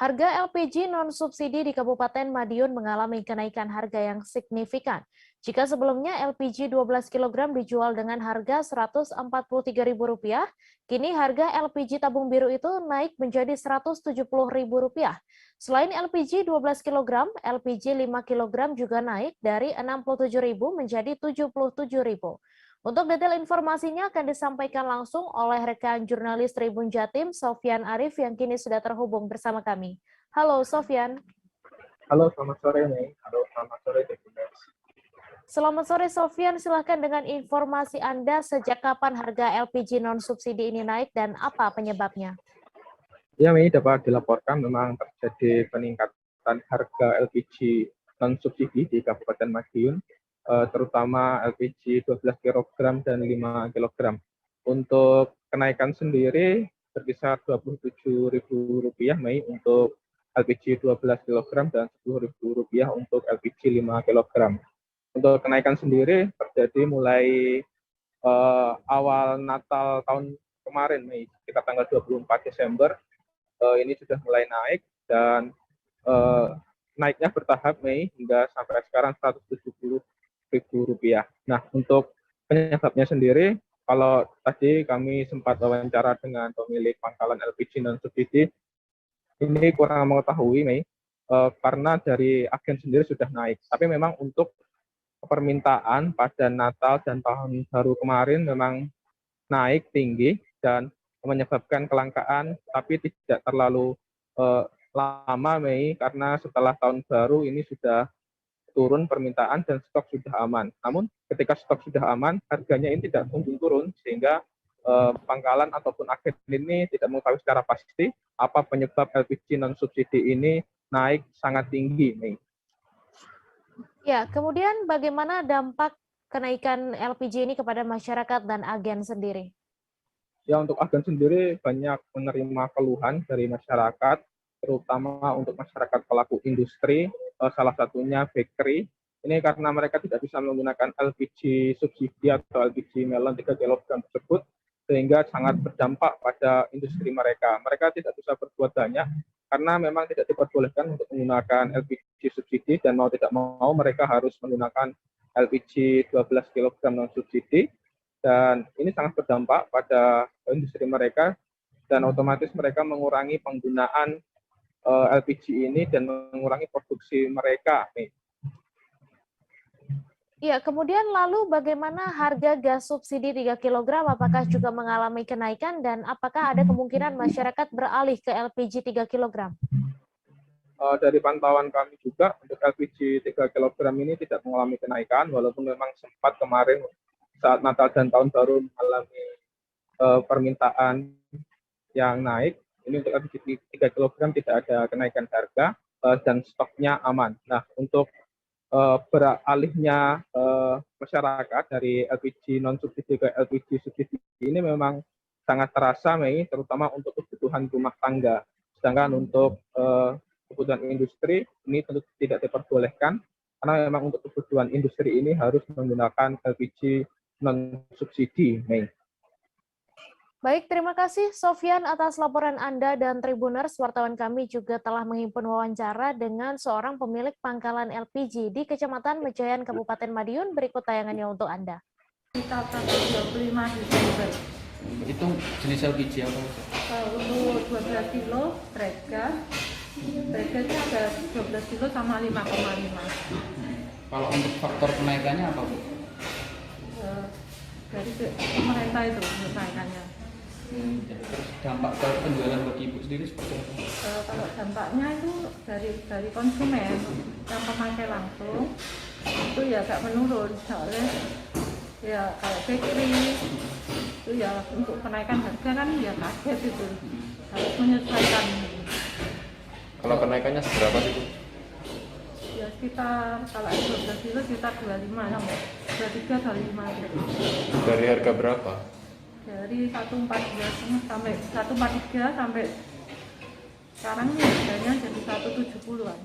Harga LPG non-subsidi di Kabupaten Madiun mengalami kenaikan harga yang signifikan. Jika sebelumnya LPG 12 kg dijual dengan harga Rp143.000, kini harga LPG tabung biru itu naik menjadi Rp170.000. Selain LPG 12 kg, LPG 5 kg juga naik dari Rp67.000 menjadi Rp77.000. Untuk detail informasinya akan disampaikan langsung oleh rekan jurnalis Tribun Jatim, Sofyan Arif, yang kini sudah terhubung bersama kami. Halo, Sofyan. Halo, selamat sore, Mei. Halo, selamat sore, Tribuners. Selamat sore, Sofyan. Silahkan dengan informasi Anda, sejak kapan harga LPG non-subsidi ini naik dan apa penyebabnya? Ya, Mei, dapat dilaporkan memang terjadi peningkatan harga LPG non-subsidi di Kabupaten Madiun, terutama LPG 12 kg dan 5 kg. Untuk kenaikan sendiri berkisar Rp27.000, Mei, untuk LPG 12 kg dan Rp10.000 untuk LPG 5 kg. Untuk kenaikan sendiri terjadi mulai awal Natal tahun kemarin, Mei, sekitar tanggal 24 Desember, ini sudah mulai naik dan naiknya bertahap, Mei, hingga sampai sekarang Rp170.000. Nah, untuk penyebabnya sendiri, kalau tadi kami sempat wawancara dengan pemilik pangkalan LPG non-subsidi, ini kurang mengetahui, Mei, karena dari agen sendiri sudah naik. Tapi memang untuk permintaan pada Natal dan Tahun Baru kemarin memang naik tinggi dan menyebabkan kelangkaan, tapi tidak terlalu lama, Mei, karena setelah Tahun Baru ini sudah turun permintaan dan stok sudah aman. Namun ketika stok sudah aman, harganya ini tidak kunjung turun, sehingga pangkalan ataupun agen ini tidak mengetahui secara pasti apa penyebab LPG non-subsidi ini naik sangat tinggi, Mei. Ya, kemudian bagaimana dampak kenaikan LPG ini kepada masyarakat dan agen sendiri? Ya, untuk agen sendiri banyak menerima keluhan dari masyarakat, terutama untuk masyarakat pelaku industri, salah satunya bakery. Ini karena mereka tidak bisa menggunakan LPG subsidi atau LPG melon 3 kg tersebut, sehingga sangat berdampak pada industri mereka. Mereka tidak bisa berbuat banyak, karena memang tidak diperbolehkan untuk menggunakan LPG subsidi, dan mau tidak mau mereka harus menggunakan LPG 12 kg non-subsidi, dan ini sangat berdampak pada industri mereka, dan otomatis mereka mengurangi penggunaan LPG ini dan mengurangi produksi mereka. Ya, kemudian lalu bagaimana harga gas subsidi 3 kg? Apakah juga mengalami kenaikan dan apakah ada kemungkinan masyarakat beralih ke LPG 3 kg? Dari pantauan kami juga untuk LPG 3 kg ini tidak mengalami kenaikan, walaupun memang sempat kemarin saat Natal dan Tahun Baru mengalami permintaan yang naik. Ini untuk LPG 3 kg tidak ada kenaikan harga dan stoknya aman. Nah, untuk beralihnya masyarakat dari LPG non-subsidi ke LPG subsidi ini memang sangat terasa, Mei, terutama untuk kebutuhan rumah tangga. Sedangkan untuk kebutuhan industri ini tentu tidak diperbolehkan, karena memang untuk kebutuhan industri ini harus menggunakan LPG non-subsidi, Mei. Baik, terima kasih Sofyan atas laporan Anda, dan Tribuners, wartawan kami juga telah menghimpun wawancara dengan seorang pemilik pangkalan LPG di Kecamatan Mejayan, Kabupaten Madiun. Berikut tayangannya untuk Anda. Kita tanggal 25 Desember. Itu jenis LPG apa? Untuk 12 kilo, Brega. Brega itu ada 12 kilo sama 5,5. Kalau untuk faktor kenaikannya apa, Bu? Dari pemerintah itu kenaikannya. Terus dampak ke penjualan bagi Ibu sendiri seperti apa? Kalau dampaknya itu dari konsumen yang pemakai langsung itu ya agak menurun, soalnya ya kalau bakery itu ya untuk kenaikan harga kan ya kaget itu, harus menyesuaikan. Kalau kenaikannya seberapa sih, Bu? Ya sekitar, kalau 12 kilo sekitar 25 sampai 23 kali 5 gitu. Dari harga berapa? Dari 142 sampai 143 sampai sekarang ini harganya jadi 170-an.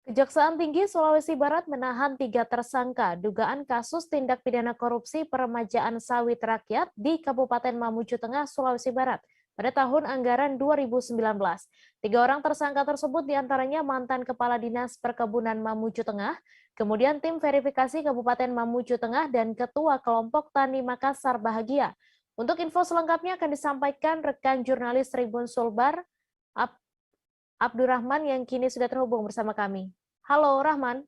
Kejaksaan Tinggi Sulawesi Barat menahan 3 tersangka dugaan kasus tindak pidana korupsi peremajaan sawit rakyat di Kabupaten Mamuju Tengah, Sulawesi Barat. pada tahun anggaran 2019. 3 orang tersangka tersebut diantaranya mantan Kepala Dinas Perkebunan Mamuju Tengah, kemudian tim verifikasi Kabupaten Mamuju Tengah, dan Ketua Kelompok Tani Makassar Bahagia. Untuk info selengkapnya akan disampaikan rekan jurnalis Tribun Sulbar, Abdurrahman, yang kini sudah terhubung bersama kami. Halo Rahman.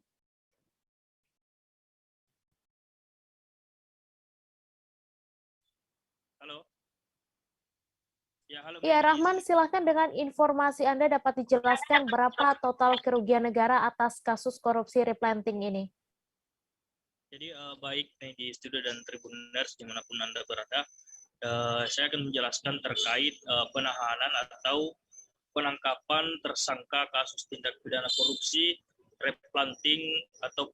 Halo. Ya, halo. Ya, Rahman, silahkan dengan informasi Anda dapat dijelaskan berapa total kerugian negara atas kasus korupsi replanting ini? Jadi baik di studio dan Tribuners dimanapun Anda berada, saya akan menjelaskan terkait penahanan atau penangkapan tersangka kasus tindak pidana korupsi replanting atau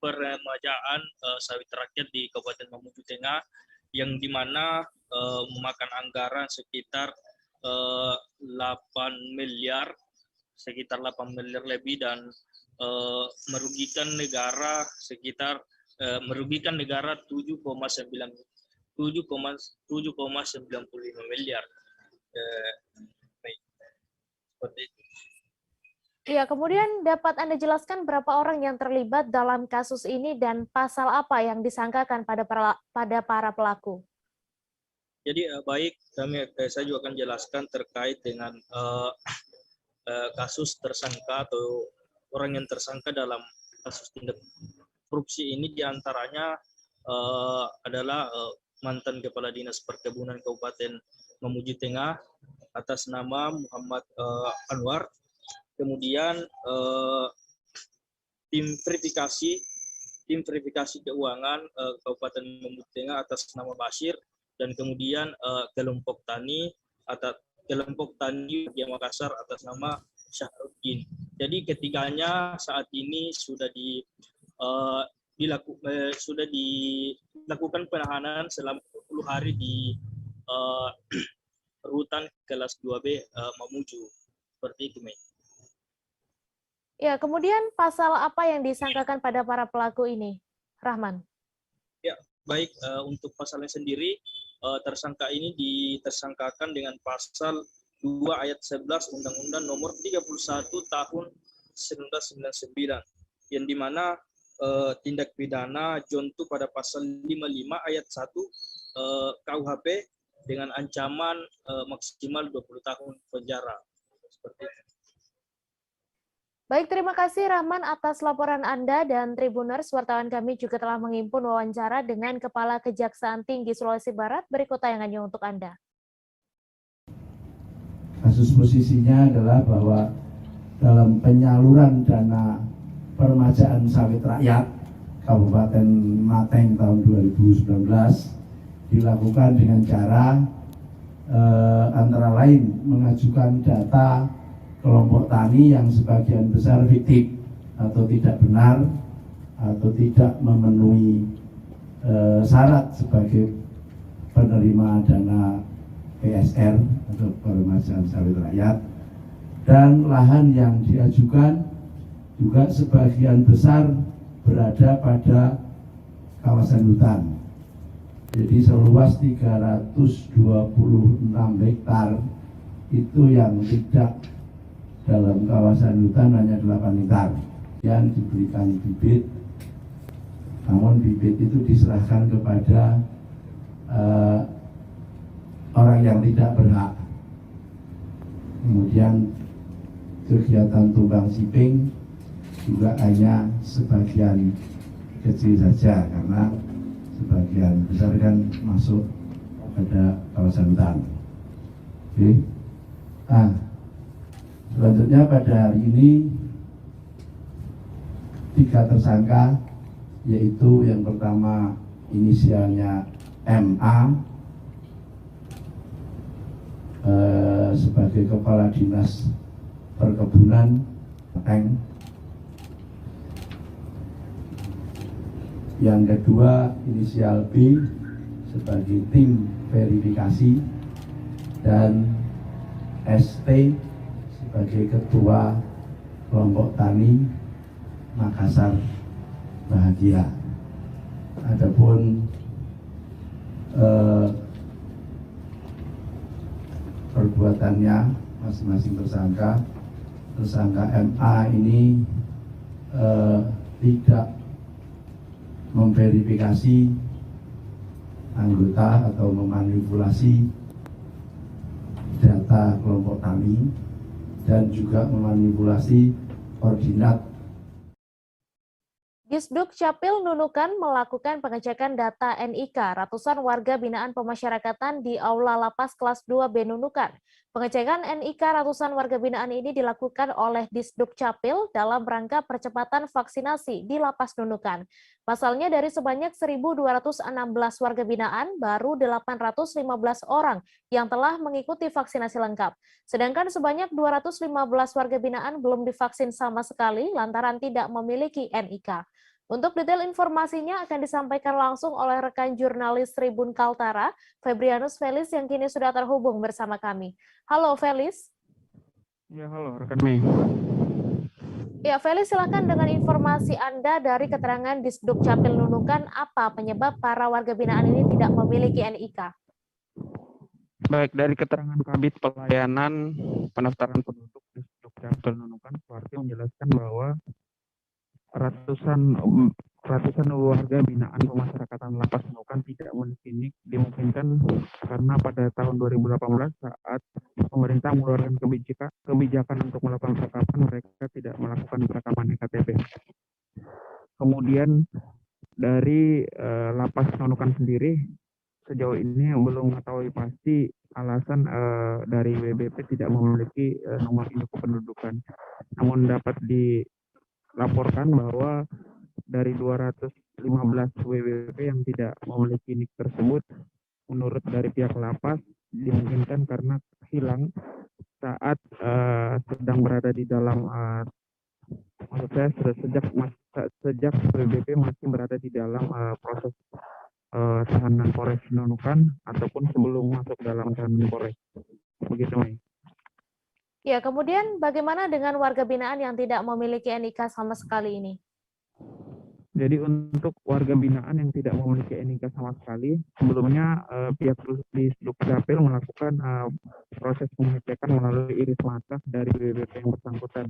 peremajaan sawit rakyat di Kabupaten Mamuju Tengah, yang dimana memakan anggaran sekitar 8 miliar lebih, dan merugikan negara sekitar 7,95 miliar. Seperti itu. Ya, kemudian dapat Anda jelaskan berapa orang yang terlibat dalam kasus ini dan pasal apa yang disangkakan pada para pelaku? Jadi baik, saya juga akan jelaskan terkait dengan kasus tersangka atau orang yang tersangka dalam kasus tindak korupsi ini, diantaranya adalah mantan Kepala Dinas Perkebunan Kabupaten Mamuju Tengah atas nama Muhammad Anwar. Kemudian tim verifikasi keuangan Kabupaten Mamuju Tengah atas nama Basir, dan kemudian kelompok tani Makassar atas nama Syahruddin. Jadi ketiganya saat ini sudah dilakukan penahanan selama 10 hari di rutan kelas 2B Mamuju. Seperti itu, Mei. Ya, kemudian pasal apa yang disangkakan pada para pelaku ini, Rahman? Ya, baik, untuk pasalnya sendiri, tersangka ini ditersangkakan dengan pasal 2 ayat 11 Undang-Undang Nomor 31 Tahun 1999, yang dimana tindak pidana jontu pada pasal 55 ayat 1 KUHP dengan ancaman maksimal 20 tahun penjara. Seperti itu. Baik, terima kasih Rahman atas laporan Anda, dan Tribuners, wartawan kami juga telah menghimpun wawancara dengan Kepala Kejaksaan Tinggi Sulawesi Barat. Berikut tayangannya untuk Anda. Kasus posisinya adalah bahwa dalam penyaluran dana peremajaan sawit rakyat Kabupaten Mateng tahun 2019 dilakukan dengan cara antara lain mengajukan data kelompok tani yang sebagian besar fiktif atau tidak benar atau tidak memenuhi syarat sebagai penerima dana PSR atau peremajaan sawit rakyat, dan lahan yang diajukan juga sebagian besar berada pada kawasan hutan. Jadi seluas 326 hektar itu yang tidak dalam kawasan hutan hanya 8 hektar. Yang diberikan bibit, namun bibit itu diserahkan kepada orang yang tidak berhak. Kemudian kegiatan tumbang siping juga hanya sebagian kecil saja, karena sebagian besar kan masuk pada kawasan hutan. Oke. Nah, selanjutnya pada hari ini 3 tersangka, yaitu yang pertama inisialnya MA sebagai Kepala Dinas Perkebunan Mateng. Yang kedua inisial B sebagai tim verifikasi, dan ST sebagai Ketua Kelompok Tani Makassar Bahagia. Adapun perbuatannya masing-masing tersangka. Tersangka MA ini tidak memverifikasi anggota atau memanipulasi data kelompok tani dan juga memanipulasi koordinat. Disduk Capil Nunukan melakukan pengecekan data NIK ratusan warga binaan pemasyarakatan di Aula Lapas Kelas 2B Nunukan. Pengecekan NIK ratusan warga binaan ini dilakukan oleh Disduk Capil dalam rangka percepatan vaksinasi di Lapas Nunukan. Pasalnya dari sebanyak 1.216 warga binaan, baru 815 orang yang telah mengikuti vaksinasi lengkap. Sedangkan sebanyak 215 warga binaan belum divaksin sama sekali lantaran tidak memiliki NIK. Untuk detail informasinya akan disampaikan langsung oleh rekan jurnalis Tribun Kaltara, Febrianus Felis yang kini sudah terhubung bersama kami. Halo Felis. Ya, halo rekan Mei. Ya, Felis, silakan dengan informasi Anda dari keterangan Disduk Capil Nunukan, apa penyebab para warga binaan ini tidak memiliki NIK? Baik, dari keterangan Kabid Pelayanan Pendaftaran Penduduk Disduk Capil Nunukan, Suharti menjelaskan bahwa ratusan warga binaan pemasyarakatan Lapas Nunukan tidak memiliki NIK dimungkinkan karena pada tahun 2018 saat pemerintah mengeluarkan kebijakan untuk melakukan perekaman, mereka tidak melakukan perekaman KTP. Kemudian dari Lapas Nunukan sendiri sejauh ini belum mengetahui pasti alasan dari WBP tidak memiliki nomor induk kependudukan. Namun dapat dilaporkan bahwa dari 215 WBP yang tidak memiliki NIK tersebut, menurut dari pihak lapas dimungkinkan karena hilang saat sedang berada di dalam, maksud saya sejak WBP masih berada di dalam proses tahanan Polres Nunukan ataupun sebelum masuk dalam tahanan Polres. Begitu, Mei. Ya, kemudian bagaimana dengan warga binaan yang tidak memiliki NIK sama sekali ini? Jadi untuk warga binaan yang tidak memiliki NIK sama sekali, sebelumnya pihak Disduk Capil melakukan proses pengecekan melalui iris mata dari WBP yang bersangkutan.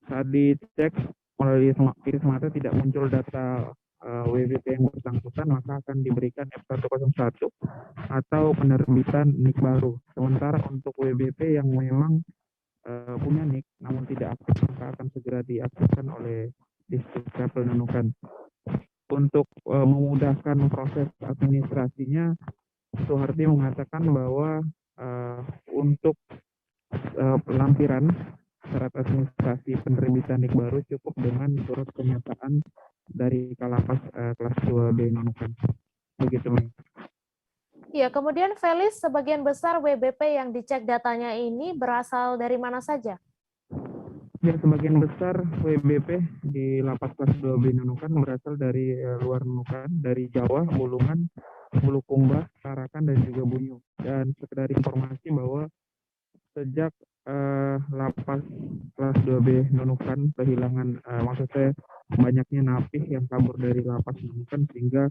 Saat dicek melalui iris mata tidak muncul data WBP yang bersangkutan, maka akan diberikan F101 atau penerbitan NIK baru. Sementara untuk WBP yang memang punya NIK namun tidak aktif, maka akan segera diaktifkan oleh Disduk Capil Nunukan. Untuk memudahkan proses administrasinya, Suharti mengatakan bahwa untuk lampiran syarat administrasi penerbitan NIK baru cukup dengan surat pernyataan dari Kalapas kelas 2B Nunukan. Begitu, Mei. Ya, kemudian Felis, sebagian besar WBP yang dicek datanya ini berasal dari mana saja? Ya, sebagian besar WBP di Lapas kelas 2B Nunukan berasal dari luar Nunukan, dari Jawa, Bulungan, Bulukumba, Tarakan, dan juga Bunyu. Dan sekedar informasi bahwa sejak Lapas kelas 2B Nunukan kehilangan, maksud saya banyaknya napi yang kabur dari Lapas Nunukan, sehingga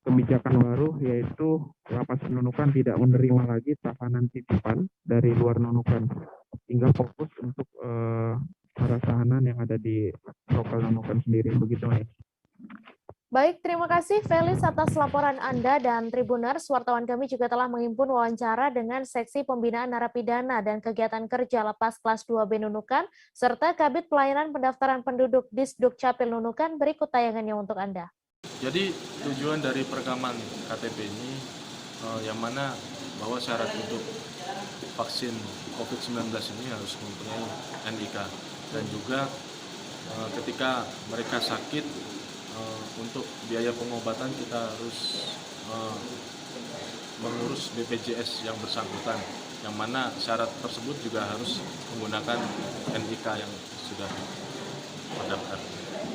kebijakan baru yaitu Lapas Nunukan tidak menerima lagi tahanan titipan dari luar Nunukan, hingga fokus untuk para tahanan yang ada di lokal Nunukan sendiri. Begitu, Mei. Baik, terima kasih Felis atas laporan Anda, dan Tribuners, wartawan kami juga telah menghimpun wawancara dengan Seksi Pembinaan Narapidana dan Kegiatan Kerja Lapas Kelas 2B Nunukan, serta Kabid Pelayanan Pendaftaran Penduduk Disduk Capil Nunukan. Berikut tayangannya untuk Anda. Jadi tujuan dari perekaman KTP ini yang mana bahwa syarat untuk vaksin COVID-19 ini harus mempunyai NIK, dan juga ketika mereka sakit untuk biaya pengobatan kita harus mengurus BPJS yang bersangkutan, yang mana syarat tersebut juga harus menggunakan NIK yang sudah terdaftar.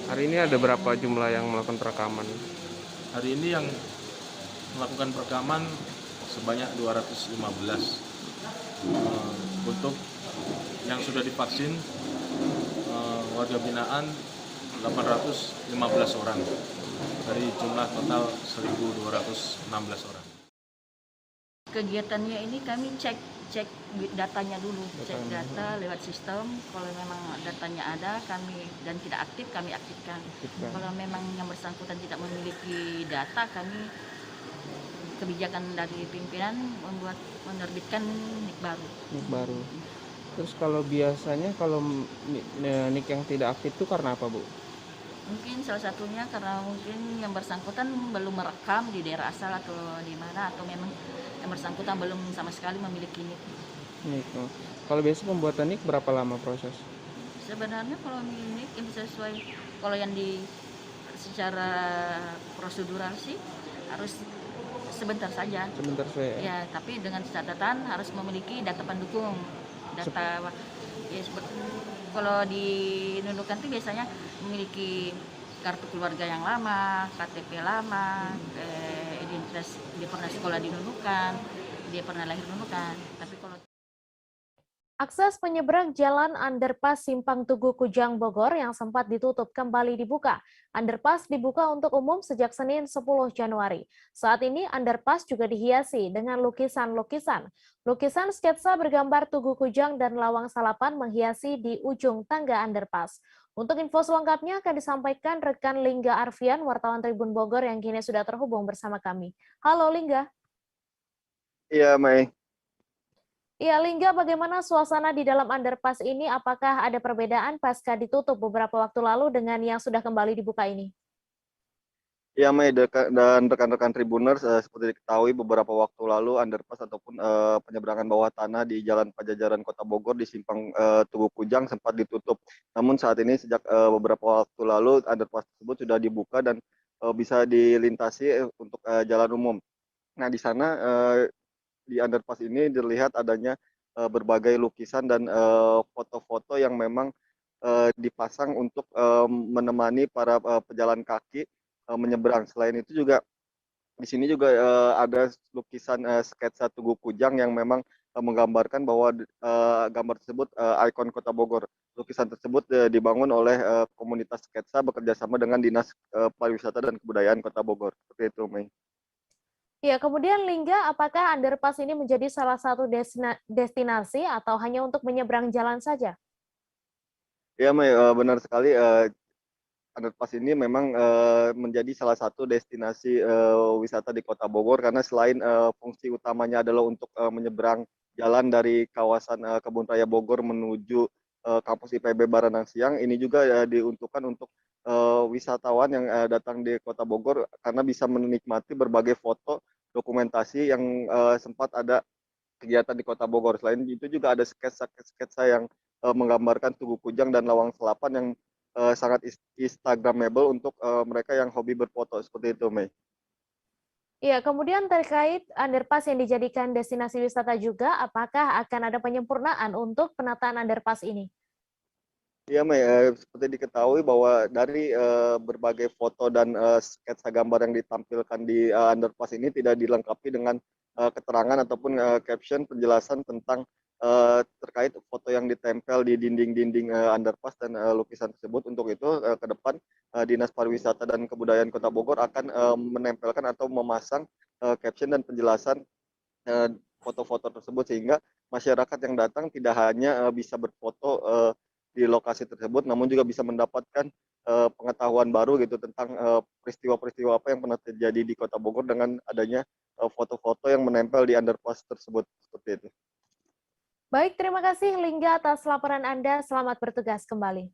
Hari ini ada berapa jumlah yang melakukan perekaman? Hari ini yang melakukan perekaman sebanyak 215. Untuk yang sudah divaksin warga binaan 815 orang dari jumlah total 1.216 orang. kegiatannya ini kami cek datanya dulu, cek data lewat sistem. Kalau memang datanya ada kami dan tidak aktif, kami aktifkan. Kalau memang yang bersangkutan tidak memiliki data, kami kebijakan dari pimpinan menerbitkan NIK baru. NIK baru. Terus kalau biasanya kalau NIK yang tidak aktif itu karena apa, Bu? Mungkin salah satunya karena mungkin yang bersangkutan belum merekam di daerah asal atau di mana, atau memang yang bersangkutan belum sama sekali memiliki NIK. NIK. Kalau biasa pembuatan NIK berapa lama proses? Sebenarnya kalau NIK yang sesuai, kalau yang secara prosedural sih harus sebentar saja. Sebentar saja. Ya, tapi dengan catatan harus memiliki data pendukung. Data ya, kalau di Nunukan itu biasanya memiliki kartu keluarga yang lama, KTP lama, identitas dia pernah sekolah di Nunukan, dia pernah lahir Nunukan. Tapi kalau Akses penyeberang jalan Underpass Simpang Tugu Kujang Bogor yang sempat ditutup kembali dibuka. Underpass dibuka untuk umum sejak Senin 10 Januari. Saat ini Underpass juga dihiasi dengan lukisan-lukisan. Lukisan sketsa bergambar Tugu Kujang dan Lawang Salapan menghiasi di ujung tangga Underpass. Untuk info selengkapnya akan disampaikan rekan Lingga Arfian, wartawan Tribun Bogor yang kini sudah terhubung bersama kami. Halo Lingga. Iya, Mei. Ya, Lingga, bagaimana suasana di dalam underpass ini? Apakah ada perbedaan pasca ditutup beberapa waktu lalu dengan yang sudah kembali dibuka ini? Iya, Mei, dan rekan-rekan Tribuners, seperti diketahui beberapa waktu lalu underpass ataupun penyeberangan bawah tanah di Jalan Pajajaran Kota Bogor di Simpang Tugu Kujang sempat ditutup. Namun saat ini sejak beberapa waktu lalu underpass tersebut sudah dibuka dan bisa dilintasi untuk jalan umum. Nah, di sana di underpass ini dilihat adanya berbagai lukisan dan foto-foto yang memang dipasang untuk menemani para pejalan kaki menyeberang. Selain itu juga di sini juga ada lukisan sketsa Tugu Kujang yang memang menggambarkan bahwa gambar tersebut ikon Kota Bogor. Lukisan tersebut dibangun oleh komunitas sketsa bekerja sama dengan Dinas Pariwisata dan Kebudayaan Kota Bogor. Seperti itu, Mei. Ya, kemudian Lingga, apakah underpass ini menjadi salah satu destinasi atau hanya untuk menyeberang jalan saja? Ya, Mei, benar sekali. Underpass ini memang menjadi salah satu destinasi wisata di Kota Bogor karena selain fungsi utamanya adalah untuk menyeberang jalan dari kawasan Kebun Raya Bogor menuju kampus IPB Baranang Siang, ini juga diuntukkan untuk wisatawan yang datang di Kota Bogor karena bisa menikmati berbagai foto dokumentasi yang sempat ada kegiatan di Kota Bogor. Selain itu juga ada sketsa-sketsa yang menggambarkan Tugu Kujang dan Lawang Selapan yang sangat instagramable untuk mereka yang hobi berfoto, seperti itu, Mei. Ya, kemudian terkait underpass yang dijadikan destinasi wisata juga, apakah akan ada penyempurnaan untuk penataan underpass ini? Iya, Mei, seperti diketahui bahwa dari berbagai foto dan sketsa gambar yang ditampilkan di underpass ini tidak dilengkapi dengan keterangan ataupun caption penjelasan tentang terkait foto yang ditempel di dinding-dinding underpass dan lukisan tersebut. Untuk itu, ke depan Dinas Pariwisata dan Kebudayaan Kota Bogor akan menempelkan atau memasang caption dan penjelasan foto-foto tersebut sehingga masyarakat yang datang tidak hanya bisa berfoto di lokasi tersebut, namun juga bisa mendapatkan pengetahuan baru gitu tentang peristiwa-peristiwa apa yang pernah terjadi di Kota Bogor dengan adanya foto-foto yang menempel di underpass tersebut, seperti itu. Baik, terima kasih Lingga atas laporan Anda. Selamat bertugas kembali.